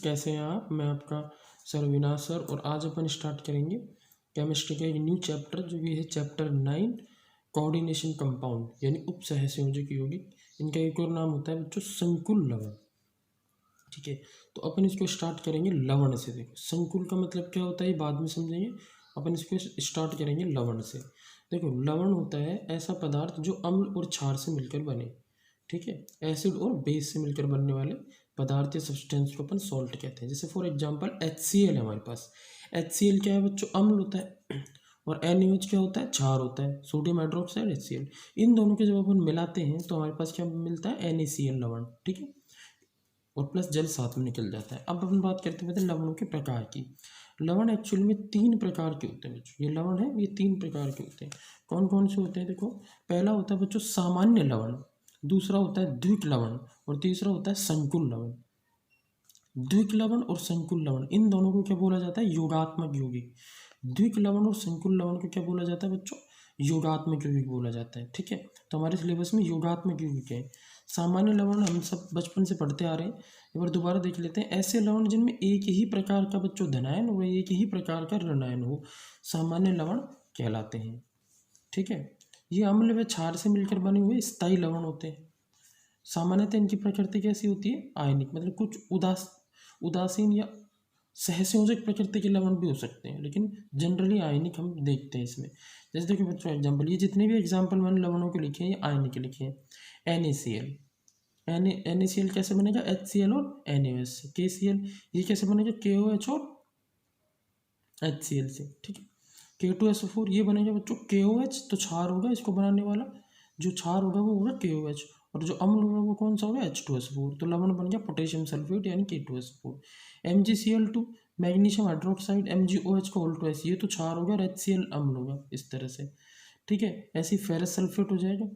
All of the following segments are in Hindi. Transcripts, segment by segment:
कैसे हैं आप। मैं आपका सर अविनाश सर और आज अपन स्टार्ट करेंगे केमिस्ट्री का एक न्यू चैप्टर जो कि है चैप्टर 9 कोऑर्डिनेशन कंपाउंड यानी उप सहसंयोजक यौगिक। इनका एक और नाम होता है बच्चों संकुल लवण। ठीक है, तो अपन इसको स्टार्ट करेंगे लवण से। देखो संकुल का मतलब क्या होता है ये बाद में समझेंगे, अपन इसको स्टार्ट करेंगे लवण से। देखो लवण होता है ऐसा पदार्थ जो अम्ल और क्षार से मिलकर बने। ठीक है, एसिड और बेस से मिलकर बनने वाले पदार्थ या सब्सटेंस को अपन सॉल्ट कहते हैं। जैसे फॉर एग्जांपल HCl है हमारे पास। HCl क्या है बच्चों, अम्ल होता है और NaOH क्या होता है, क्षार होता है, सोडियम हाइड्रोक्साइड HCl। इन दोनों के जब अपन मिलाते हैं तो हमारे पास क्या मिलता है, NaCl लवण। ठीक है, और प्लस जल साथ में निकल जाता है। अब अपन बात करते हैं लवणों के प्रकार की। लवण एक्चुअली में 3 प्रकार के होते हैं बच्चों। ये लवण है ये 3 प्रकार के होते हैं। कौन कौन से होते हैं, देखो पहला होता है बच्चों सामान्य लवण, दूसरा होता है द्विक लवण और तीसरा होता है संकुल लवण। द्विक लवण और संकुल लवण इन दोनों को क्या बोला जाता है, योगात्मक यौगिक। द्विक लवण और संकुल लवण को क्या बोला जाता है बच्चों, योगात्मक यौगिक बोला जाता है। ठीक है, तो हमारे सिलेबस में योगात्मक यौगिक है। सामान्य लवण हम सब बचपन से पढ़ते आ रहे हैं, एक बार दोबारा देख लेते हैं। ऐसे लवण जिनमें एक ही प्रकार का बच्चों धनायन और एक ही प्रकार का ऋणायन हो, सामान्य लवण कहलाते हैं। ठीक है, ये अम्ल व क्षार से मिलकर बने हुए स्थायी लवण होते हैं। सामान्यतः इनकी प्रकृति कैसी होती है, आयनिक, मतलब कुछ उदासीन या सहसंयोजक प्रकृति के लवण भी हो सकते हैं, लेकिन जनरली आयनिक हम देखते हैं इसमें। जैसे देखो बच्चों एग्जांपल, ये जितने भी एग्जांपल मैंने लवणों के लिखे हैं ये आयनिक के लिखे हैं। NaCl, NaCl कैसे बनेगा, HCl और NaOH से। KCl ये कैसे बनेगा, KOH और HCl से। ठीक है, K2SO4 ये बनेगा बच्चों KOH, तो क्षार होगा इसको बनाने वाला, जो क्षार होगा वो होगा KOH और जो अम्ल होगा वो कौन सा होगा, H2SO4। तो लवण बन गया पोटेशियम सल्फेट यानी K2SO4। MgCl2 magnesium hydroxide, MgOH का उल्टा ये तो क्षार होगा और HCl अम्ल होगा, इस तरह से। ठीक है, ऐसे फेरस सल्फेट हो जाएगा,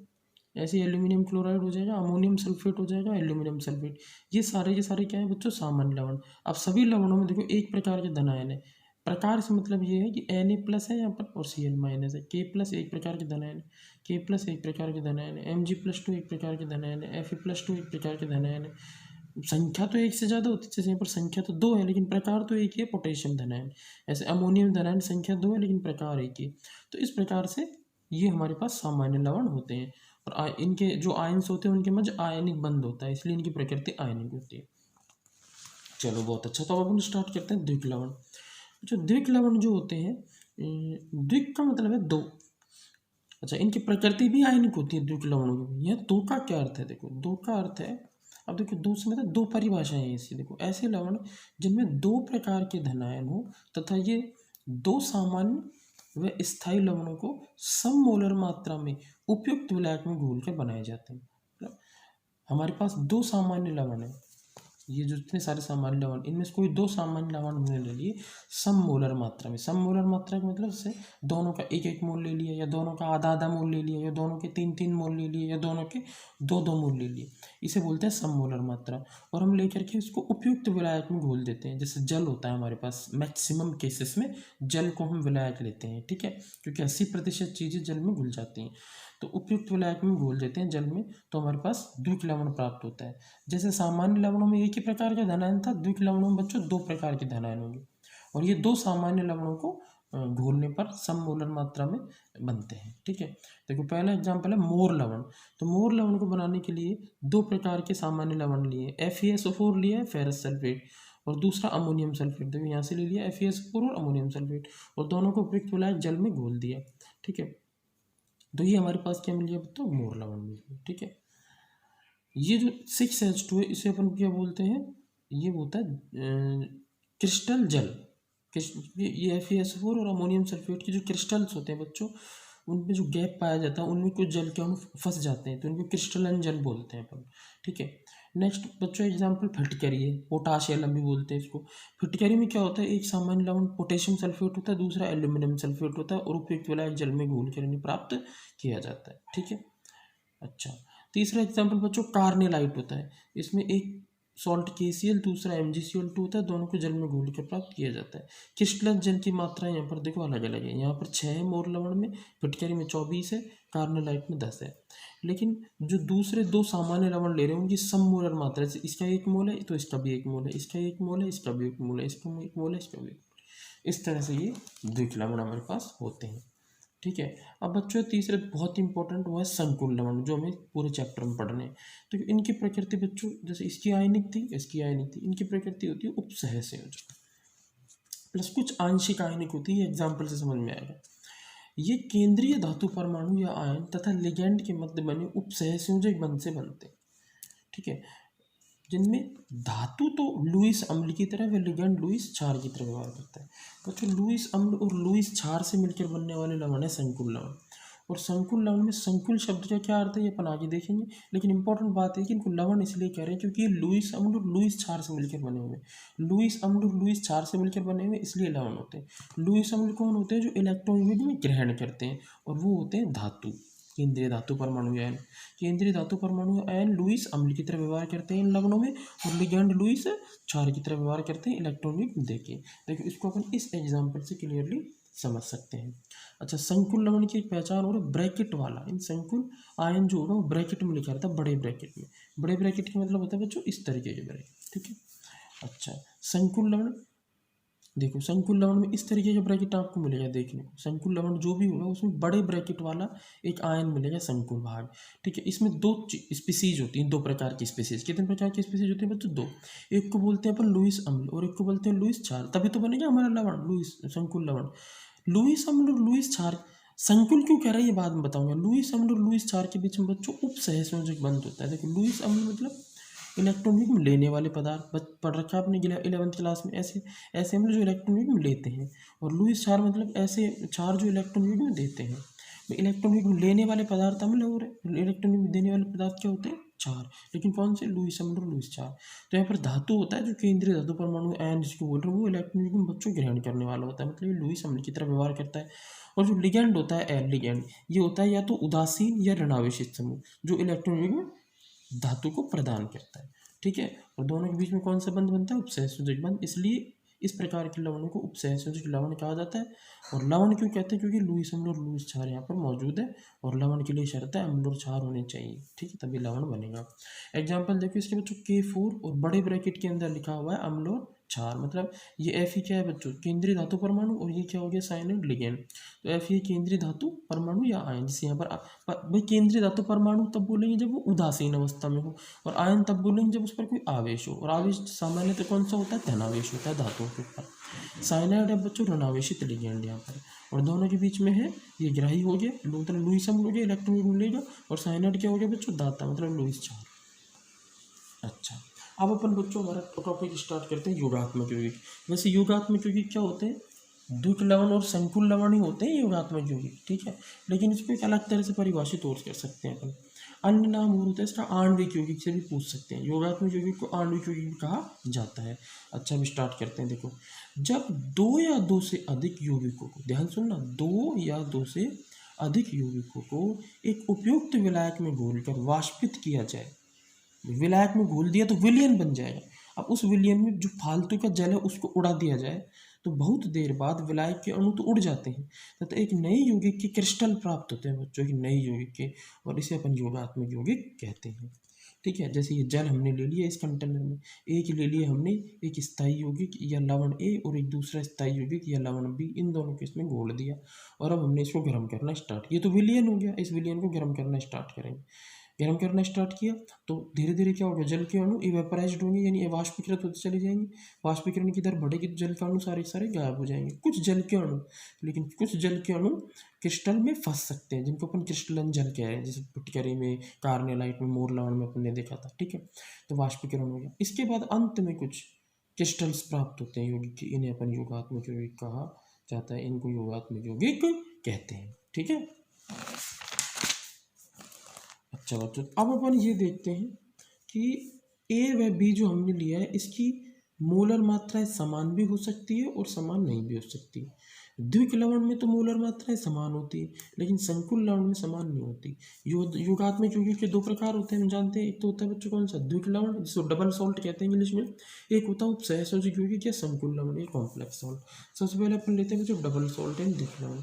ऐसे एल्यूमिनियम क्लोराइड हो जाएगा, अमोनियम सल्फेट हो जाएगा, एल्यूमिनियम सल्फेट। ये सारे के सारे क्या है बच्चों, सामान्य लवण। अब सभी लवणों में देखो एक प्रकार के धनायन है। प्रकार से मतलब ये है कि Na प्लस है यहाँ पर और Cl माइनस है। K प्लस एक प्रकार के धनायन है, K प्लस एक प्रकार के धनायन है, Mg+2 एक प्रकार के धनायन है, Fe+2 एक प्रकार के धनायन है। संख्या तो एक से ज़्यादा होती है, जैसे यहाँ पर संख्या तो 2 है लेकिन प्रकार तो एक ही है, पोटेशियम धनायन। ऐसे अमोनियम धनायन संख्या 2 है लेकिन प्रकार एक ही। तो इस प्रकार से ये हमारे पास सामान्य लवण होते हैं और इनके जो आयन्स होते हैं उनके मध्य आयनिक बंध होता है, इसलिए इनकी प्रकृति आयनिक होती है। चलो बहुत अच्छा, तो अब अपन स्टार्ट करते हैं द्विक लवण। जो द्विक लवण जो होते हैं, द्विक का मतलब है 2। अच्छा, इनकी प्रकृति भी आयनिक होती है द्विक लवणों की। यह 2 का क्या अर्थ है, देखो 2 का अर्थ है, अब देखो 2 से मतलब 2 परिभाषाएं हैं इसकी। देखो ऐसे लवण जिनमें 2 प्रकार के धनायन हो तथा ये 2 सामान्य व स्थायी लवणों को सममोलर मात्रा में उपयुक्त विलायक में घोलकर बनाए जाते हैं। मतलब हमारे पास 2 सामान्य लवण है, ये जो इतने सारे सामान्य लवण, इनमें से कोई 2 सामान्य लवण हमने ले लिए सममोलर मात्रा में। सममोलर मात्रा का मतलब से दोनों का 1-1 मोल ले लिया, या दोनों का आधा-आधा मोल ले लिया, या दोनों के 3-3 मोल ले लिए, या दोनों के 2-2 मोल ले लिए, इसे बोलते हैं सममोलर मात्रा। और हम लेकर के इसको उपयुक्त विलायक में घोल देते हैं। जैसे जल होता है हमारे पास, मैक्सिमम केसेस में जल को हम विलायक लेते हैं। ठीक है, क्योंकि 80% चीज़ें जल में घुल जाती हैं, तो उपयुक्त विलायक में घोल देते हैं जल में, तो हमारे पास द्विक लवण प्राप्त होता है। जैसे सामान्य लवणों में एक ही प्रकार का धनायन था, द्विक लवणों में बच्चों 2 प्रकार के धनायन होंगे और ये 2 सामान्य लवणों को घोलने पर सममोलर मात्रा में बनते हैं। ठीक है, देखो पहला एग्जांपल है मोर लवण। तो मोर लवण को बनाने के लिए 2 प्रकार के सामान्य लवण लिए, FeSO4 लिया है, फेरस सल्फेट, और दूसरा अमोनियम सल्फेट। देखो यहाँ से ले लिया FeSO4 और अमोनियम सल्फेट, और दोनों को उपयुक्त विलायक जल में घोल दिया। ठीक है, तो ये हमारे पास क्या मिल गया तो मोर लवण मिल गया। ठीक है, ये जो 6H2 है इसे अपन क्या बोलते हैं, ये होता है क्रिस्टल जल। ये FeSO4 और अमोनियम सल्फेट के जो क्रिस्टल्स होते हैं बच्चों, उनमें जो गैप पाया जाता है उनमें कुछ जल के अणु फंस जाते हैं, तो उनको क्रिस्टलन जल बोलते हैं अपन। ठीक है, नेक्स्ट बच्चों एग्जाम्पल फिटकरी है, पोटाशियम भी बोलते हैं इसको। फिटकरी में क्या होता है, एक सामान्य लवण पोटेशियम सल्फेट होता है, दूसरा एल्यूमिनियम सल्फेट होता है, और उपयुक्त विलायक जल में घोल कर इन्हें प्राप्त किया जाता है। ठीक है, अच्छा तीसरा एग्जाम्पल बच्चों कार्नेलाइट होता है। इसमें एक सॉल्ट KCl, दूसरा MgCl2 होता है, दोनों को जल में घोल कर प्राप्त किया जाता है। क्रिस्टलन जल की मात्रा यहाँ पर देखो अलग अलग है, यहाँ पर 6 है मोर लवण में, फिटकरी में 24 है, कार्नेलाइट में 10 है। लेकिन जो दूसरे दो सामान्य लवण ले रहे हैं उनकी सममोलर मात्रा, जैसे इसका 1 मोल है तो इसका भी 1 मोल है, इसका 1 मोल है, इसका भी 1 मोल है, इसका 1 मोल है, इसका भी 1 मोल है। इस तरह से ये द्विक लवण हमारे पास होते हैं। ठीक है। अब बच्चों तीसरे बहुत इंपॉर्टेंट वो है संकुल लवण, जो हमें पूरे चैप्टर में पढ़ने हैं। तो इनकी प्रकृति बच्चों, जैसे इसकी आयनिक थी, इसकी आयनिक थी, इनकी प्रकृति होती है उपसहसंयोजक प्लस कुछ आंशिक आयनिक होती है। एग्जाम्पल से समझ में आएगा। ये केंद्रीय धातु परमाणु या आयन तथा लिगैंड के मध्य बने उपसहसंयोजक बंध से बनते हैं। ठीक है। जिनमें धातु तो लुईस अम्ल की तरह व लिगैंड लुईस क्षार की तरह व्यवहार करता है। बच्चों लुईस अम्ल और लुईस क्षार से मिलकर बनने वाले लवण है संकुल लवण। और संकुल लवण में संकुल शब्द का क्या अर्थ है ये अपन आगे देखेंगे, लेकिन इंपॉर्टेंट बात है कि इनको लवण इसलिए कह रहे हैं क्योंकि ये लुईस अम्ल और लुईस क्षार से मिलकर बने हुए हैं। लुईस अम्ल और लुईस क्षार से मिलकर बने हुए इसलिए लवण होते हैं। लुईस अम्ल कौन होते हैं? जो इलेक्ट्रॉन में ग्रहण करते हैं, और वो होते हैं धातु, केंद्रीय धातु परमाणु आयन। केंद्रीय धातु परमाणु आयन लुईस अम्ल की तरह व्यवहार करते हैं इन लवणों में, और लिगैंड लुईस क्षार की तरह व्यवहार करते हैं इलेक्ट्रॉनिक देके। देखिए इसको अपन इस एग्जांपल से क्लियरली समझ सकते हैं। अच्छा, संकुल लवण की एक पहचान और ब्रैकेट वाला, इन संकुल आयन जो होगा वो ब्रैकेट में लिखा रहता है, बड़े ब्रैकेट में। बड़े ब्रैकेट का मतलब होता है बच्चों इस तरीके के ब्रैकेट। ठीक है। अच्छा, संकुल लवण देखो, संकुल लवण में इस तरीके का ब्रैकेट आपको मिलेगा देखने को। संकुल लवण जो भी होगा उसमें बड़े ब्रैकेट वाला एक आयन मिलेगा, संकुल भाग। ठीक है। इसमें दो स्पीसीज होती हैं, दो प्रकार की स्पीसीज। कितने प्रकार की स्पीसीज होती है बच्चों? दो। एक को बोलते हैं अपन लुईस अम्ल और एक को बोलते हैं लुईस क्षार, तभी तो बनेगा हमारा लवण लुईस संकुल लवण। लुईस अम्ल और लुईस क्षार संकुल क्यों कह रहा है ये बाद में बताऊंगा। लुईस अम्ल और लुईस क्षार के बीच में बच्चों उपसहसंयोजक बंध होता है। देखो लुईस अम्ल मतलब इलेक्ट्रॉनिक में लेने वाले पदार्थ, पढ़ रखा आपने 11th क्लास में। ऐसे ऐसे अम्ल जो इलेक्ट्रॉनिक में लेते हैं, और लुईस क्षार मतलब ऐसे क्षार जो इलेक्ट्रॉनिक में देते हैं। इलेक्ट्रॉनिक में लेने वाले पदार्थ अम्ल और इलेक्ट्रॉनिक में देने वाले पदार्थ क्या होते हैं? क्षार। लेकिन कौन से? लुईस अम्ल और लुईस क्षार। तो यहाँ पर धातु होता है जो केंद्रीय धातु परमाणु आयन जिसको बोल रहे हैं, वो इलेक्ट्रॉनिक में बच्चों ग्रहण करने वाला होता है, मतलब ये लुईस अम्ल की तरह व्यवहार करता है। और जो लिगैंड होता है एल लिगैंड, ये होता है या तो उदासीन या ऋणावेशित समूह, जो इलेक्ट्रॉनिक में धातु को प्रदान करता है। ठीक है। और दोनों के बीच में कौन सा बंध बनता है? उपसहसंयोजक बंध। इसलिए इस प्रकार के लवणों को उपसहसंयोजक लवण कहा जाता है। और लवण क्यों कहते हैं? क्योंकि लुईस अम्ल और लुईस क्षार यहाँ पर मौजूद है, और लवण के लिए शर्त है अम्ल और क्षार होने चाहिए। ठीक है, तभी लवण बनेगा। एग्जाम्पल देखिए इसके बच्चों, K4 और बड़े ब्रैकेट के अंदर लिखा हुआ है अम्ल और क्षार। मतलब ये Fe क्या है बच्चों? केंद्रीय धातु परमाणु, और ये क्या हो गया? Cyanide ligand. तो Fe केंद्रीय धातु परमाणु या आयन, जैसे यहाँ पर भाई केंद्रीय धातु परमाणु तब बोलेंगे जब वो उदासीन अवस्था में हो, और आयन तब बोलेंगे जब उस पर कोई आवेश हो। और आवेश सामान्यतः कौन सा होता है? धनावेश होता है धातुओं के ऊपर। साइनाइड है बच्चों ऋणावेशित लिगैंड यहाँ पर, और दोनों के बीच में है ये ग्राही हो गया, मतलब लुईस अम्ल हो गया, इलेक्ट्रॉनिक मिलेगा। और साइनाइड क्या हो गया बच्चों? दाता, मतलब लुईस क्षार। अच्छा, अब अपन बच्चों हमारा टॉपिक स्टार्ट करते हैं योगात्मक यौगिक। वैसे योगात्मक यौगिक क्या होते हैं? द्विक लवण और संकुल लवण ही होते हैं योगात्मक यौगिक। ठीक है। लेकिन इसको एक अलग तरह से परिभाषित और कर सकते हैं अपन। अन्य नाम और होता है इसका आणविक यौगिक से भी पूछ सकते हैं। योगात्मक यौगिक को आणविक यौगिक भी कहा जाता है। अच्छा, हम स्टार्ट करते हैं। देखो, जब दो या दो से अधिक यौगिकों को, ध्यान सुनना, दो या दो से अधिक यौगिकों को एक उपयुक्त विलायक में घोलकर वाष्पित किया जाए, विलायक में घोल दिया तो विलयन बन जाएगा। अब उस विलयन में जो फालतू का जल है उसको उड़ा दिया जाए तो बहुत देर बाद विलायक के अणु तो उड़ जाते हैं, तो एक नए यौगिक के क्रिस्टल प्राप्त होते हैं बच्चों की, नए यौगिक के, और इसे अपन योगात्मक यौगिक कहते हैं। ठीक है। जैसे ये जल हमने ले लिया इस कंटेनर में, एक ले लिया हमने एक स्थायी यौगिक या लवण ए और एक दूसरा स्थायी यौगिक या लवण बी, इन दोनों को इसमें घोल दिया, और अब हमने इसको गर्म करना स्टार्ट, ये तो विलयन हो गया। इस विलयन को गर्म करना स्टार्ट करेंगे। गर्म करना स्टार्ट किया तो धीरे धीरे क्या होगा? जल के अणु इवेपराइज्ड होंगे, यानी वाष्पीकृत होते चले जाएंगे। वाष्पीकरण की दर बढ़ेगी तो जल के अणु सारे सारे गायब हो जाएंगे। कुछ जल के अणु, लेकिन कुछ जल के अणु क्रिस्टल में फंस सकते हैं, जिनको अपन क्रिस्टलन जल कह रहे हैं, जैसे पिटकरी में, कार्नेलाइट में, मोर लवण में अपन ने देखा था। ठीक है। तो वाष्पीकरण हो गया। इसके बाद अंत में कुछ क्रिस्टल्स प्राप्त होते हैं यौगिक के, इन्हें अपन योगात्मक यौगिक कहा जाता है। इनको योगात्मक यौगिक कहते हैं। ठीक है। अच्छा बच्चों, अब अपन ये देखते हैं कि ए व बी जो हमने लिया है इसकी मोलर मात्राएं समान भी हो सकती है और समान नहीं भी हो सकती। द्विक लवण में तो मोलर मात्राएं समान होती है, लेकिन संकुल लवण में समान नहीं होती। योगात्मक यौगिक के दो प्रकार होते हैं, हम जानते हैं। एक तो होता है बच्चों कौन सा? द्विक लवण, जिसको डबल सॉल्ट कहते हैं इंग्लिश में। एक होता है उपसहसंयोजक यौगिक या संकुल लवण, ये कॉम्प्लेक्स सॉल्ट। सबसे पहले अपन लेते हैं बच्चों डबल सॉल्ट एंड द्विक लवण।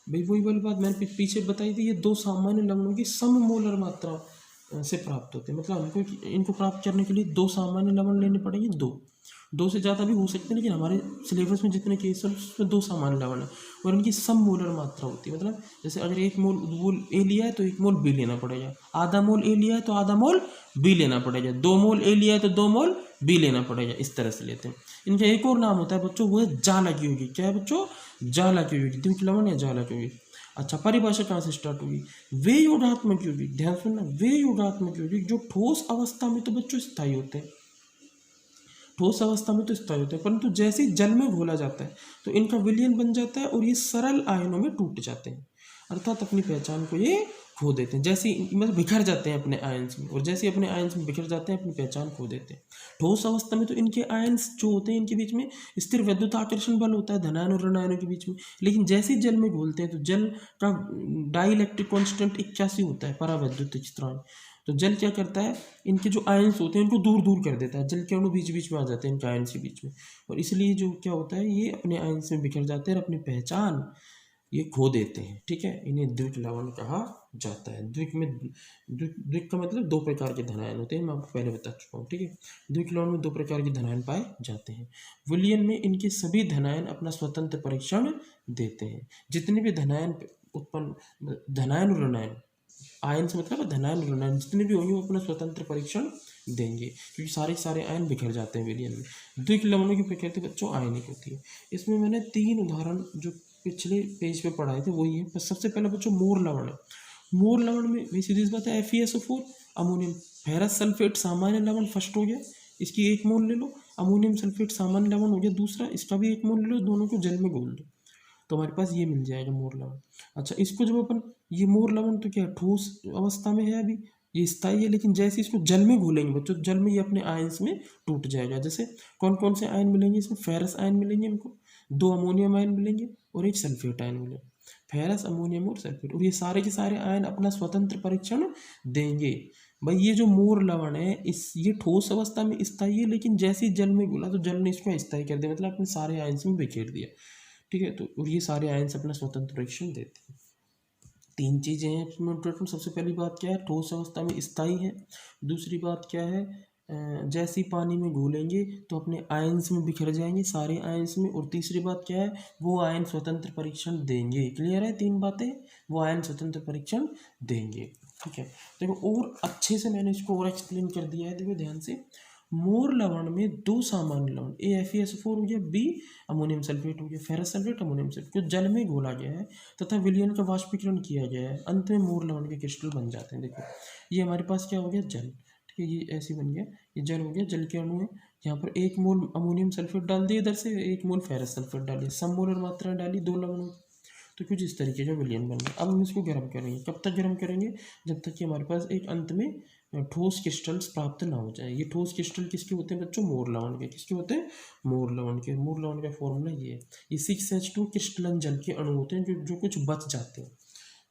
भाई वही वाली बात मैंने पीछे बताई थी, ये दो सामान्य लवणों की सममोलर मात्रा से प्राप्त होते हैं। मतलब हमको इनको प्राप्त करने के लिए दो सामान्य लवण लेने पड़ेंगे, दो से ज़्यादा भी हो सकते हैं, लेकिन हमारे सिलेबस में जितने केस हैं उसमें दो सामान्य लवण है और इनकी सममोलर मात्रा होती है। मतलब जैसे अगर 1 मोल ए लिया है तो 1 मोल बी लेना पड़ेगा, आधा मोल ए लिया है तो आधा मोल बी लेना पड़ेगा, 2 मोल ए लिया है तो 2 मोल बी लेना पड़ेगा। इस तरह से लेते हैं। इनका एक और नाम होता है बच्चों, वो है जालक यौगिक। क्या है बच्चों? जालक यौगिक, द्विक लवण या जालक यौगिक। अच्छा, परिभाषा कहाँ से स्टार्ट होगी? वे योगात्मक यौगिक, ध्यान सुनना, वे योगात्मक यौगिक जो ठोस अवस्था में तो बच्चों स्थायी होते हैं, ठोस अवस्था में तो स्थायी होते हैं, परंतु जैसे ही जल में घोला जाता है तो इनका विलयन बन जाता है और ये सरल आयनों में टूट जाते हैं, अर्थात अपनी पहचान को ये खो देते हैं। जैसे मतलब बिखर जाते हैं अपने आयंस में, और जैसे अपने आयंस में बिखर जाते हैं अपनी पहचान खो देते हैं। ठोस अवस्था में तो इनके आयंस जो होते हैं इनके बीच में स्थिर विद्युत आकर्षण बल होता है धनायन और ऋणायनों के बीच में, लेकिन जैसे ही जल में घोलते हैं तो जल का डाइलेक्ट्रिक कांस्टेंट 81 होता है, परावैद्युत स्थिरांक। तो जल क्या करता है, इनके जो आयंस होते हैं इनको दूर दूर कर देता है, जल के अणु बीच बीच में आ जाते हैं इनके आयंस के बीच में, और इसलिए जो क्या होता है ये अपने आयंस में बिखर जाते हैं और अपनी पहचान ये खो देते हैं। ठीक है, इन्हें द्विक लवण कहा जाता है। द्विक का मतलब दो प्रकार के धनायन होते हैं, मैं आपको पहले बता चुका हूँ। ठीक है, द्विक लवण में दो प्रकार के धनायन पाए जाते हैं। विलयन में इनके सभी धनायन अपना स्वतंत्र परीक्षण देते हैं। जितने भी धनायन उत्पन्न, धनायन और ऋणायन, आयन से मतलब धनायन और ऋणायन जितने भी होंगे वो अपना स्वतंत्र परीक्षण देंगे, क्योंकि सारे आयन बिखर जाते हैं विलयन में। द्विक लवणों की प्रकृति बच्चों आयनिक होती है। इसमें मैंने 3 उदाहरण जो पिछले पेज पे पढ़ाए थे वही है। बस सबसे पहले बच्चों मोर लवण है। मोर लवण में भी सीधी सी बात है, FeSO4 अमोनियम फेरस सल्फेट सामान्य लवण फर्स्ट हो गया, इसकी 1 मोल ले लो। अमोनियम सल्फेट सामान्य लवण हो गया दूसरा, इसका भी 1 मोल ले लो, दोनों को जल में घोल दो तो हमारे पास ये मिल जाएगा मोर लवण। अच्छा, इसको जब अपन, ये मोर लवण तो क्या ठोस अवस्था में है, अभी ये स्थायी है, लेकिन जैसे इसको जल में घोलेंगे बच्चों, जल में ये अपने आयंस में टूट जाएगा। जैसे कौन कौन से आयन मिलेंगे इसमें? फेरस आयन मिलेंगे हमको, 2 अमोनियम आयन मिलेंगे और 1 सल्फेट आयन मिलेगा। फेरस, अमोनियम और सल्फेट, और ये सारे के सारे आयन अपना स्वतंत्र परीक्षण देंगे। भाई ये जो मोर लवण है ये ठोस अवस्था में स्थायी है, लेकिन जैसे ही जल में घुला तो जल ने इसको अस्थायी कर दिया, मतलब अपने सारे आयन में बिखेर दिया। ठीक है, तो और ये सारे आयन अपना स्वतंत्र परीक्षण देते हैं। 3 चीज़ें हैं इसमें। सबसे पहली बात क्या है, ठोस अवस्था में स्थायी है। दूसरी बात क्या है, जैसे ही पानी में घोलेंगे तो अपने आयंस में बिखर जाएंगे सारे आयंस में। और तीसरी बात क्या है, वो आयन स्वतंत्र परीक्षण देंगे। क्लियर है 3 बातें? वो आयन स्वतंत्र परीक्षण देंगे। ठीक है, देखो और अच्छे से मैंने इसको और एक्सप्लेन कर दिया है, देखो ध्यान से। मोर लवण में 2 सामान्य लवण, FeSO4 हो गया, B अमोनियम सल्फेट हो गया, फेरस सल्फेट अमोनियम सल्फेट, जो जल में घोला गया है तथा विलयन का वाष्पीकरण किया गया है, अंत में मोर लवण के क्रिस्टल बन जाते हैं। देखो ये हमारे पास क्या हो गया, जल। ठीक है, ये ऐसे बन गया, ये जल हो गया, जल के अणु है। यहाँ पर 1 मोल अमोनियम सल्फेट डाल दिए, इधर से 1 मोल फेरस सल्फेट डालिए, सममोलर मात्रा डाली 2 लवणों, तो कुछ इस तरीके का विलयन बन गया। अब हम इसको गर्म करेंगे। कब तक गर्म करेंगे? जब तक कि हमारे पास एक अंत में ठोस क्रिस्टल्स प्राप्त ना हो जाए। ये ठोस क्रिस्टल किसके होते हैं बच्चों? मोर लवण के। किसके होते हैं? मोर लवण के। मोर लवण का फॉर्मूला ये है, ये 6H2 क्रिस्टलन जल के अणु होते हैं जो कुछ बच जाते हैं।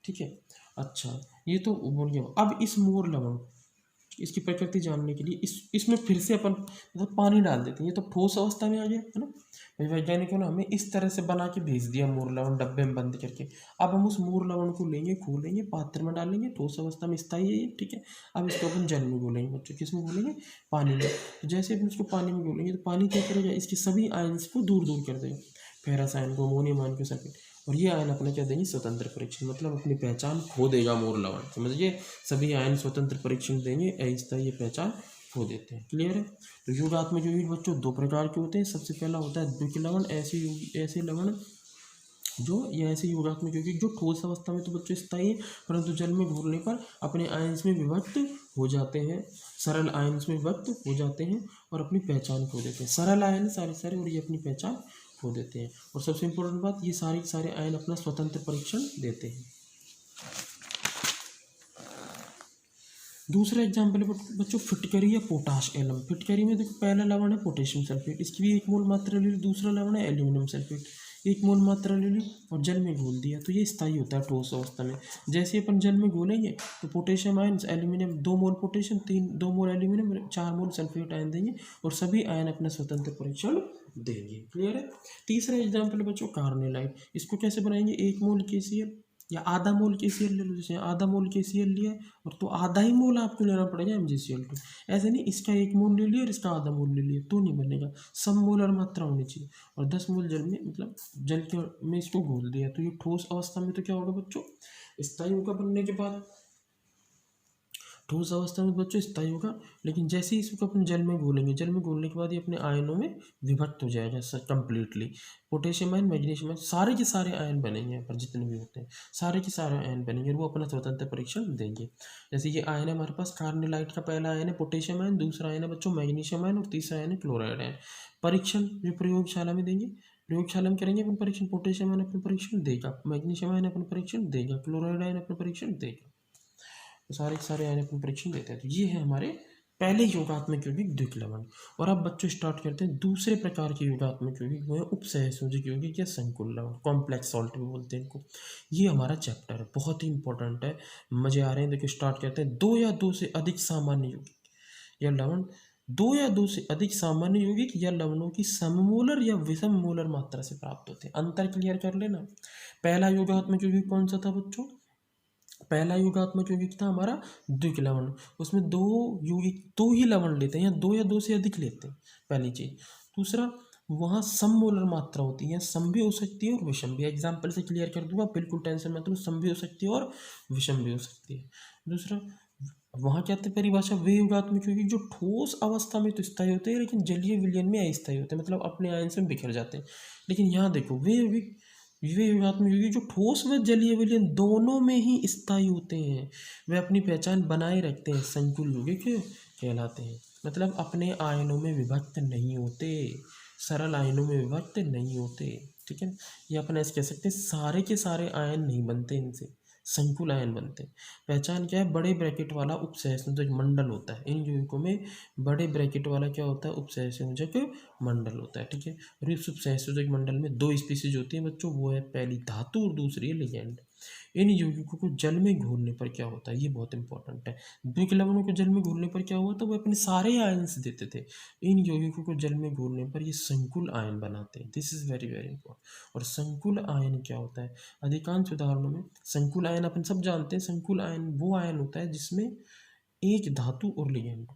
ठीक है, अच्छा ये तो बोल गया। अब इस मोर लवण, इसकी प्रकृति जानने के लिए इसमें फिर से अपन मतलब पानी डाल देते हैं। ये तो ठोस अवस्था में आ गया है ना, वैज्ञानिकों ने हमें इस तरह से बना के भेज दिया मोर लवण डब्बे में बंद करके। अब हम उस मोर लवण को लेंगे, खोलेंगे, पात्र में डालेंगे, ठोस अवस्था में स्थायी है ये। ठीक है, अब इसको अपन जल में घोलेंगे बच्चों। किस में घोलेंगे? पानी में। तो जैसे अपन इसको पानी में घोलेंगे तो पानी क्या करेगा, इसके सभी आयंस को दूर दूर कर देगा, फेरस आयन को, अमोनियम आयन को, सल्फेट, और ये आयन अपना क्या देंगे? स्वतंत्र परीक्षण, मतलब अपनी पहचान खो देगा मोर लवण। समझिए, सभी आयन स्वतंत्र परीक्षण देंगे, ऐसा ये पहचान खो देते हैं। क्लियर है? तो योगात्मक यौगिक बच्चों 2 प्रकार के होते हैं। सबसे पहला होता है द्विक लवण, ऐसे लवण जो, ये ऐसे योगात्मक यौगिक जो ठोस अवस्था में तो बच्चों स्थायी है, परंतु जल में घोलने पर अपने आयंस में विभक्त हो जाते हैं, सरल आयंस में विभक्त हो जाते हैं और अपनी पहचान खो देते हैं। सरल आयन सारे और ये अपनी पहचान खो देते हैं। और सबसे इम्पोर्टेंट बात, ये सारे आयन अपना स्वतंत्र परीक्षण देते हैं। दूसरा एग्जाम्पल है बच्चों फिटकरी या पोटाश एलम। फिटकरी में देखो पहला लवण है पोटेशियम सल्फेट, इसकी भी 1 मोल मात्रा ले ली। दूसरा लवण है एल्यूमिनियम सल्फेट, 1 मोल मात्रा ले ली और जल में घोल दिया, तो ये स्थायी होता है ठोस अवस्था में। जैसे अपन जल में घोलेंगे तो पोटेशियम आयन, एल्यूमिनियम 2 मोल पोटेशियम, 2 मोल एल्यूमिनियम, 4 मोल सल्फेट आयन देंगे और सभी आयन अपना स्वतंत्र परीक्षण देंगे। क्लियर है। तीसरा एग्जाम्पल बच्चों कार्नेलाइट। इसको कैसे बनाएंगे, 1 मोल KCl या आधा मोल KCl ले लो, जैसे आधा मोल KCl लिया और तो आधा ही मोल आपको लेना पड़ेगा MgCl2। ऐसे नहीं इसका 1 मोल ले लिया और इसका आधा मोल ले लिया तो नहीं बनेगा, सम मोलर मात्रा होनी चाहिए। और 10 मोल जल में, मतलब जल के में इसको घोल दिया तो ये ठोस अवस्था में तो क्या होगा बच्चों, स्थायी होगा बनने के बाद। ठोस अवस्था में बच्चों स्थायी होगा, लेकिन जैसे ही इसको अपन जल में घोलेंगे, जल में घोलने के बाद ये अपने आयनों में विभक्त हो जाएगा completely. Potassium ion, magnesium ion, सारे के सारे आयन बनेंगे यहाँ पर जितने भी होते हैं, सारे के सारे आयन बनेंगे और वो अपना स्वतंत्र परीक्षण देंगे। जैसे ये आयन है हमारे पास, कार्नेलाइट का पहला आयन है पोटेशियम आयन, दूसरा आयन है बच्चों मैग्नीशियम आयन और तीसरा आयन है क्लोराइड आयन। परीक्षण जो प्रयोगशाला में देंगे, प्रयोगशाला में करेंगे अपन परीक्षण, पोटेशियम आयन अपना परीक्षण देगा, मैग्नीशियम आयन अपना परीक्षण देगा, क्लोराइड आयन अपना परीक्षण देगा, तो सारे के सारे आयन अपने परीक्षण देते हैं। तो ये है हमारे पहले योगात्मक यौगिक द्विक लवण। और अब बच्चों स्टार्ट करते हैं दूसरे प्रकार के योगात्मक यौगिक, वो है उपसहसंयोजक यौगिक या संकुल लवण, कॉम्प्लेक्स सॉल्ट भी बोलते हैं इनको। ये हमारा चैप्टर है, बहुत ही इंपॉर्टेंट है, मजे आ रहे हैं। देखिए स्टार्ट करते हैं। 2 या 2 से अधिक सामान्य यौगिक या लवण, 2 या 2 से अधिक सामान्य यौगिक या लवणों की सममोलर या विषम मोलर मात्रा से प्राप्त होते हैं। अंतर क्लियर कर लेना। पहला योगात्मक यौगिक कौन सा था बच्चों, पहला योगात्मक यौगिक था हमारा द्विक लवण, उसमें 2 यौगिक 2 ही लवण लेते हैं या 2 या 2 से अधिक लेते हैं, पहली चीज। दूसरा, वहाँ सममोलर मात्रा होती है, सम भी हो सकती है और विषम भी। एग्जाम्पल से क्लियर कर दूंगा, बिल्कुल टेंशन मत लो, सम भी हो सकती है और विषम भी हो सकती है। दूसरा, वहाँ क्या आती है परिभाषा, वे योगात्मक यौगिक जो ठोस अवस्था में तो स्थायी होते हैं लेकिन जलीय विलयन में अस्थायी होते हैं, मतलब अपने आयन से बिखर जाते हैं। लेकिन यहाँ देखो वे योगात्मक यौगिक जो ठोस व जलीय विलयन दोनों में ही स्थायी होते हैं, वे अपनी पहचान बनाए रखते हैं, संकुल यौगिक कहलाते हैं। मतलब अपने आयनों में विभक्त नहीं होते, सरल आयनों में विभक्त नहीं होते, ठीक है। ये अपन ऐसे कह सकते हैं, सारे के सारे आयन नहीं बनते इनसे, संकुल आयन बनते हैं। पहचान क्या है, बड़े ब्रैकेट वाला उपसहसंयोजक मंडल होता है। इन यौगिकों में बड़े ब्रैकेट वाला क्या होता है, उपसहसंयोजक मंडल होता है, ठीक है। और इस उपसहसंयोजक मंडल में 2 स्पीसीज होती हैं बच्चों, वो है पहली धातु और दूसरी है लिगैंड। इन यौगिकों को जल में घोलने पर क्या होता है, ये बहुत इंपॉर्टेंट है। द्विक लवणों को जल में घोलने पर क्या हुआ, तो वो अपने सारे आयन्स देते थे। इन यौगिकों को जल में घोलने पर ये संकुल आयन बनाते हैं। This is very very important. और संकुल आयन क्या होता है, अधिकांश उदाहरणों में संकुल आयन अपन सब जानते हैं, संकुल आयन वो आयन होता है जिसमें एक धातु और लिगैंड,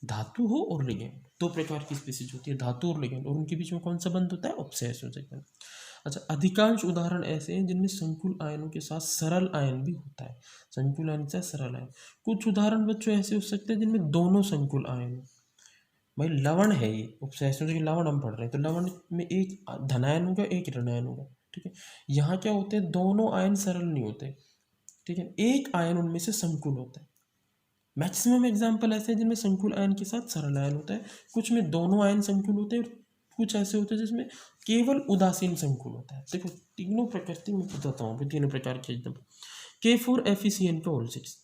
धातु हो और लिगैंड, 2 प्रकार की स्पीसीज होती है, धातु और लिगैंड, और उनके बीच में कौन सा बंध होता है, उपसहसंयोजक बंध। अच्छा, अधिकांश उदाहरण ऐसे हैं जिनमें संकुल आयनों के साथ सरल आयन भी होता है, संकुल आयन के साथ सरल आयन। कुछ उदाहरण बच्चों ऐसे हो सकते हैं जिनमें दोनों संकुल आयन हो। भाई लवण है ये, उपसहसंयोजक लवण हम पढ़ रहे हैं, तो लवण में एक धनायन होगा एक ऋणायन होगा, ठीक है। यहाँ क्या होते हैं, दोनों आयन सरल नहीं होते, ठीक है, एक आयन उनमें से संकुल होता है। मैक्सिमम एग्जाम्पल ऐसे हैं जिनमें संकुल आयन के साथ सरल आयन होता है, कुछ में दोनों आयन संकुल होते हैं, कुछ ऐसे होते हैं जिसमें केवल उदासीन संकुल होता है। देखो तीनों प्रकृति में बताता हूँ, तीनों प्रकार के एकदम। K4FeCN का होल 6,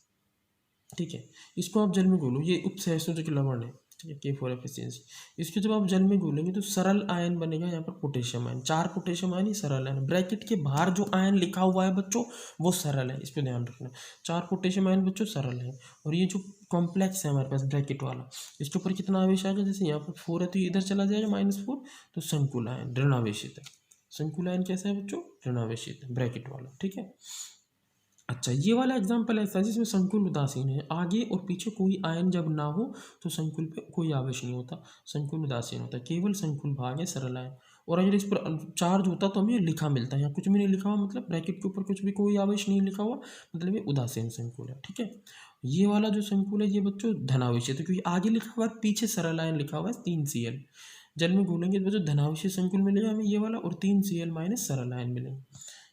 ठीक है, इसको आप जल में घोलो, ये उपसहसंयोजक लवण है, ठीक है, K4FeCN। इसको जब आप जल में घोलेंगे तो सरल आयन बनेगा यहाँ पर पोटेशियम आयन, 4 पोटेशियम आयन ही सरल आयन। ब्रैकेट के बाहर जो आयन लिखा हुआ है बच्चों वो सरल है, इस पर ध्यान रखना। 4 पोटेशियम आयन बच्चों सरल है। और ये जो कॉम्प्लेक्स है हमारे पास ब्रैकेट वाला, इसके ऊपर कितना आवेश आएगा, जैसे यहाँ पर 4 है तो ये इधर चला जाएगा -4, तो संकुल आयन ऋणावेशित है। संकुल आयन कैसा है बच्चों, ऋणावेशित है, ब्रैकेट वाला, ठीक है। अच्छा, ये वाला एग्जाम्पल ऐसा है जिसमें संकुल उदासीन है, आगे और पीछे कोई आयन जब ना हो तो संकुल पे कोई आवेश नहीं होता, संकुल उदासीन होता है, केवल संकुल भाग है सरल आयन। और अगर इस पर चार्ज होता तो हमें लिखा मिलता है, यहाँ कुछ भी नहीं लिखा हुआ, मतलब ब्रैकेट के ऊपर कुछ भी कोई आवेश नहीं लिखा हुआ, मतलब ये उदासीन संकुल है, ठीक है। ये वाला जो संकुल है ये बच्चों धनावेशित है, क्योंकि आगे लिखा हुआ है, पीछे सरल आयन लिखा हुआ है 3Cl। जल में घोलेंगे तो बच्चों धनावेशित संकुल मिलेगा हमें ये वाला, और 3Cl- सरल आयन मिलेंगे,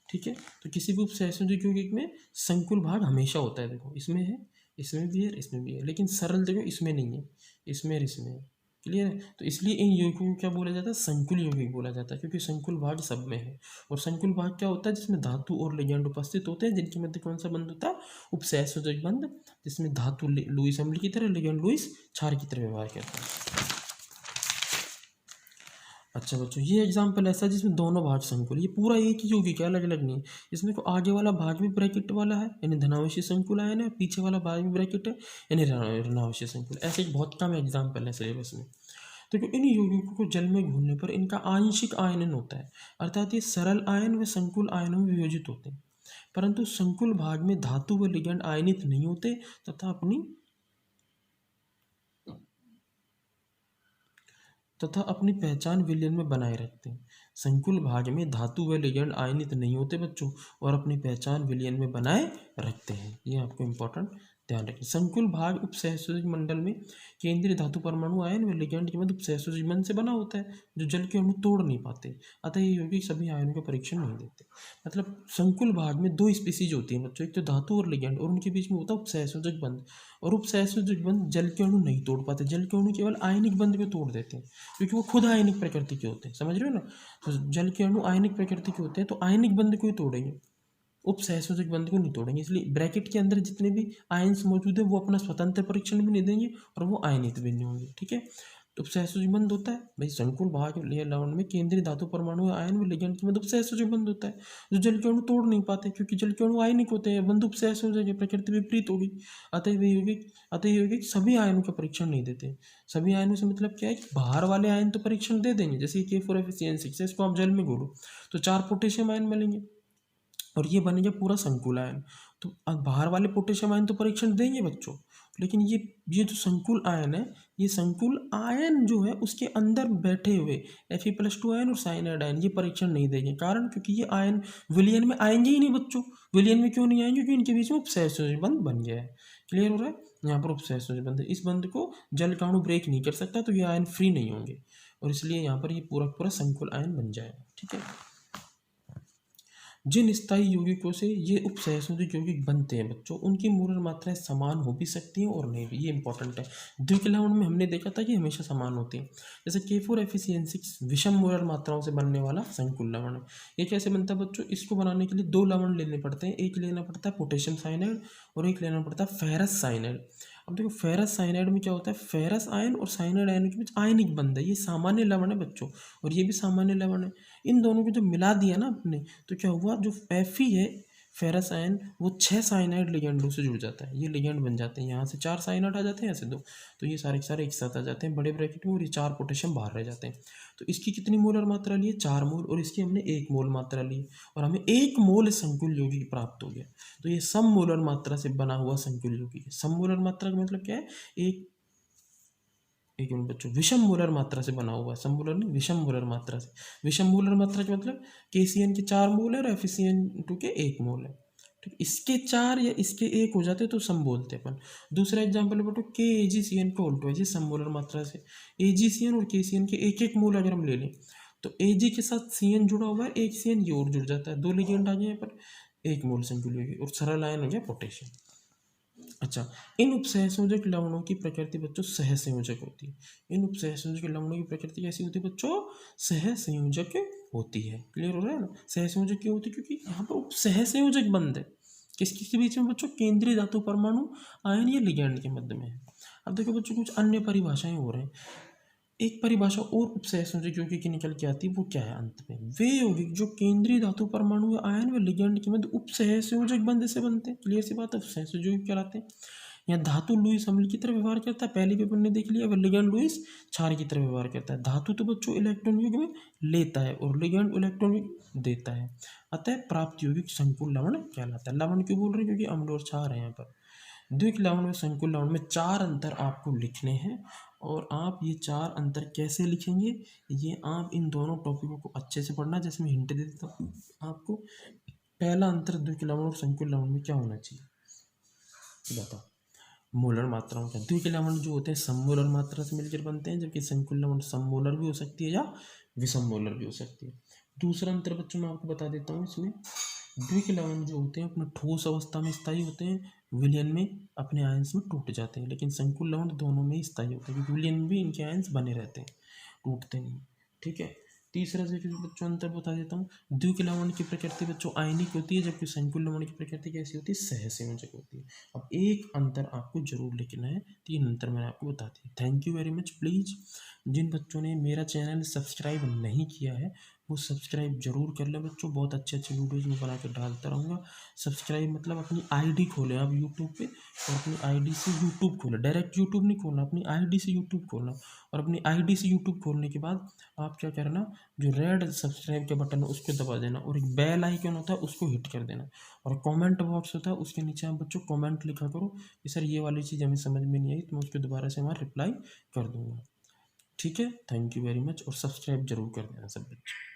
ठीक है। तो किसी भी उपसहसंयोजक यौगिक में संकुल भाग हमेशा होता है, देखो इसमें है, इसमें भी है, इसमें भी है, लेकिन सरल देखो इसमें नहीं है, इसमें और इसमें है, क्लियर है। तो इसलिए इन यौगिकों को क्या बोला जाता है, संकुल यौगिक बोला जाता है, क्योंकि संकुल भाग सब में है। और संकुल भाग क्या होता है, जिसमें धातु और लिगैंड उपस्थित होते हैं, जिनके मध्य कौन सा बंध होता है, उपसहसंयोजक बंध, जिसमें धातु लुईस अम्ल की तरह, लिगैंड लुईस क्षार की तरह व्यवहार करता है। अच्छा बच्चों, ये एग्जाम्पल ऐसा है जिसमें दोनों भाग संकुल, ये पूरा एक ही यौगिक है, अलग अलग नहीं है। इसमें को आगे वाला भाग भी ब्रैकेट वाला है यानी धनावश्य संकुल आयन है, पीछे वाला भाग भी ब्रैकेट है यानी ऋणावश्य संकुल। ऐसे एक बहुत कम एग्जाम्पल है सिलेबस में। तो इन यौगिकों को जल में घुलने पर इनका आंशिक आयनन होता है, अर्थात ये सरल आयन व संकुल आयनों में वियोजित होते हैं, परंतु संकुल भाग में धातु व लिगैंड आयनित नहीं होते तथा अपनी पहचान विलयन में बनाए रखते हैं। संकुल भाग में धातु व लिगैंड आयनित नहीं होते बच्चों, और अपनी पहचान विलयन में बनाए रखते हैं। ये आपको इंपॉर्टेंट ध्यान रखें। संकुल भाग उपसहसुजिक मंडल में केंद्रीय धातु परमाणु आयन व लिगैंड के मध्य उपसहसुजिक मंडल से बना होता है, जो जल के अणु तोड़ नहीं पाते, अतः ये यौगिक सभी आयनों का परीक्षण नहीं देते। मतलब संकुल भाग में दो स्पीसीज होती हैं बच्चों, एक तो धातु और लिगैंड, और उनके बीच में होता है उपसहसुजिक बंध, और उपसहसुजिक बंध जल के अणु नहीं तोड़ पाते, जल के अणु केवल आयनिक बंध को तोड़ देते हैं, क्योंकि वो खुद आयनिक प्रकृति के होते हैं। समझ रहे हो ना? तो जल के अणु आयनिक प्रकृति के होते हैं, तो आयनिक बंध को ही तोड़ेंगे, उपसहसुजिक बंध को नहीं तोड़ेंगे। इसलिए ब्रैकेट के अंदर जितने भी आयन्स मौजूद है वो अपना स्वतंत्र परीक्षण भी नहीं देंगे और वो आयनित भी नहीं होंगे। ठीक है, तो उपसहसुजिक बंध होता है भाई संकुल भाग लवण में केंद्रीय धातु परमाणु आयन व लिगैंड के मध्य उपसहसुजिक बंध होता है, जो जल के अणु तोड़ नहीं पाते, क्योंकि जल के अणु आयनिक होते हैं, बंध उपसहसुजिक, प्रकृति विपरीत होगी। अतः यौगिक सभी आयनों का परीक्षण नहीं देते। सभी आयनों से मतलब क्या है कि बाहर वाले आयन तो परीक्षण दे देंगे, जैसे K4FeCN6 इसको आप जल में घोलो तो 4 पोटेशियम आयन मिलेंगे और ये बनेगा पूरा संकुल आयन। तो अब बाहर वाले पोटेशियम आयन तो परीक्षण देंगे बच्चों, लेकिन ये जो संकुल आयन है, ये संकुल आयन जो है उसके अंदर बैठे हुए Fe+2 आयन और साइनाइड आयन ये परीक्षण नहीं देंगे। कारण क्योंकि ये आयन विलयन में आएंगे ही नहीं बच्चों। विलयन में क्यों नहीं आएंगे? क्योंकि इनके बीच में उपसहसुजिक बंध बन गया है। क्लियर हो रहा है? यहाँ पर उपसहसुजिक बंध, इस बंध को जल का अणु ब्रेक नहीं कर सकता, तो ये आयन फ्री नहीं होंगे और इसलिए यहाँ पर ये पूरा पूरा संकुल आयन बन जाएगा। ठीक है, जिन स्थायी यौगिकों से ये उपसहसुजिक यौगिक बनते हैं बच्चों, उनकी मोलर मात्राएं समान हो भी सकती हैं और नहीं भी। ये इंपॉर्टेंट है। द्वितीय लवण में हमने देखा था कि हमेशा समान होती हैं। जैसे K4FeCN6 विषम मोलर मात्राओं से बनने वाला संकुल लवण है। ये कैसे बनता है बच्चों? इसको बनाने के लिए दो लवण लेने पड़ते हैं, एक लेना पड़ता है पोटेशियम साइनाइड और एक लेना पड़ता है फेरस साइनाइड। अब देखो फेरस साइनाइड में क्या होता है, फेरस आयन और साइनाइड आयन के बीच आयनिक बंध है। ये सामान्य लवण है बच्चों और ये भी सामान्य लवण है। इन दोनों को जब मिला दिया ना आपने, तो क्या हुआ, जो Fe है फेरस आयन, वो 6 साइनाइड लिगैंडों से जुड़ जाता है। ये लिगैंड बन जाते हैं, यहाँ से 4 साइनाइड आ जाते हैं, यहाँ से 2, तो ये सारे के सारे एक साथ आ जाते हैं बड़े ब्रैकेट में और ये 4 पोटेशियम बाहर रह जाते हैं। तो इसकी कितनी मोलर मात्रा ली है? 4 मोल, और इसकी हमने 1 मोल मात्रा ली और हमें 1 मोल संकुल यौगिक प्राप्त हो गया। तो ये सम मोलर मात्रा से बना हुआ संकुल यौगिक है। सम मोलर मात्रा का मतलब क्या है? एक मिनट बच्चों, विषम मोलर मात्रा से बना हुआ है, सममोलर नहीं, विषम मोलर मात्रा से। विषम मोलर मात्रा का मतलब KCN के 4 मोल है और FeCN2 के 1 मोल है। ठीक, इसके 4 या इसके 1 हो जाते तो सम बोलते अपन। दूसरा एग्जाम्पल बेटो KAgCN का उल्टा है सम मोलर मात्रा से। AgCN और KCN के 1-1 मोल अगर हम ले लें तो Ag के साथ CN जुड़ा हुआ है, एक CN ये और जुड़ जाता है, 2 लिगेंड आ गए यहाँ पर, 1 मोल संकुल यौगिक और सरल आयन हो गया पोटेशियम। अच्छा, इन उपसहसंयोजक लवणों की प्रकृति बच्चों सहसंयोजक होती है। इन उपसहसंयोजक लवणों की प्रकृति कैसी होती है बच्चों? सहसंयोजक होती है। क्लियर हो रहा है ना? सहसंयोजक क्यों होती है? क्योंकि यहाँ पर उपसहसंयोजक बंध है। किसके बीच में बच्चों? केंद्रीय धातु परमाणु आयन या लिगैंड के मध्य में है। अब देखो बच्चों, कुछ अन्य परिभाषाएं हो रहे हैं। एक परिभाषा और उपसहसंयोजक यौगिक की निकल के आती है, वो क्या है अंत में? वे यौगिक जो केंद्रीय धातु परमाणु आयन व लिगैंड के मध्य उपसहसंयोजक बंध से बनते हैं। क्लियर सी बात है, उपसहसंयोजक यौगिक कहलाते हैं। यहाँ धातु लुईस अम्ल की तरह व्यवहार करता है, पहले पेपर ने देख लिया, लिगैंड लुईस क्षार की तरह व्यवहार करता है। धातु तो बच्चों इलेक्ट्रॉन युग्म लेता है और लिगैंड इलेक्ट्रॉन युग्म देता है, अतः प्राप्त यौगिक संकुल लवण कहलाता है। लवण क्यों बोल रहे हैं? क्योंकि अम्ल और क्षार है यहाँ पर। द्वितीय लवण में संकुल लवण में 4 अंतर आपको लिखने हैं और आप ये 4 अंतर कैसे लिखेंगे, ये आप इन दोनों टॉपिकों को अच्छे से पढ़ना। जैसे मैं हिंट दे देता हूँ आपको। पहला अंतर द्वितीय लवण और संकुल लवण में क्या होना चाहिए बताओ? मोलर मात्राओं का। द्वितीय लवण जो होते हैं सममोलर मात्रा से मिलकर बनते हैं, जबकि संकुल लवण सममोलर भी हो सकती है या विषम मोलर भी हो सकती है। दूसरा अंतर बच्चों मैं आपको बता देता हूँ इसमें। द्वितीय लवण जो होते हैं अपने ठोस अवस्था में स्थायी होते हैं, विलयन में अपने आयंस में टूट जाते हैं, लेकिन संकुल लवण दोनों में ही स्थायी होते हैं, क्योंकि विलयन में भी इनके आयंस बने रहते हैं, टूटते नहीं। ठीक है, तीसरा जो कि बच्चों अंतर बता देता हूँ, द्विक लवण की प्रकृति बच्चों आयनिक होती है, जबकि संकुल लवण की प्रकृति कैसी होती है, सहसंयोजक होती है। अब एक अंतर आपको जरूर लिखना है, 3 अंतर मैंने आपको बता दिए। Thank you very much. Please जिन बच्चों ने मेरा चैनल सब्सक्राइब नहीं किया है वो सब्सक्राइब जरूर कर ले बच्चों, बहुत अच्छे अच्छे वीडियोज़ मैं बना कर डालता रहूँगा। सब्सक्राइब मतलब अपनी आईडी खोलें आप यूट्यूब पे, और अपनी आईडी से यूट्यूब खोलें, डायरेक्ट यूट्यूब नहीं खोलना, अपनी आईडी से यूट्यूब खोलना। और अपनी आईडी से यूट्यूब खोलने के बाद आप क्या करना, जो रेड सब्सक्राइब का बटन है उसको दबा देना, और एक बेल आइकन होता है उसको हिट कर देना, और कमेंट बॉक्स होता है उसके नीचे आप बच्चों कमेंट लिखा करो कि सर ये वाली चीज़ हमें समझ में नहीं आई, तो मैं उसको दोबारा से वहाँ रिप्लाई कर दूँगा। ठीक है, थैंक यू वेरी मच, और सब्सक्राइब जरूर कर देना सब बच्चे।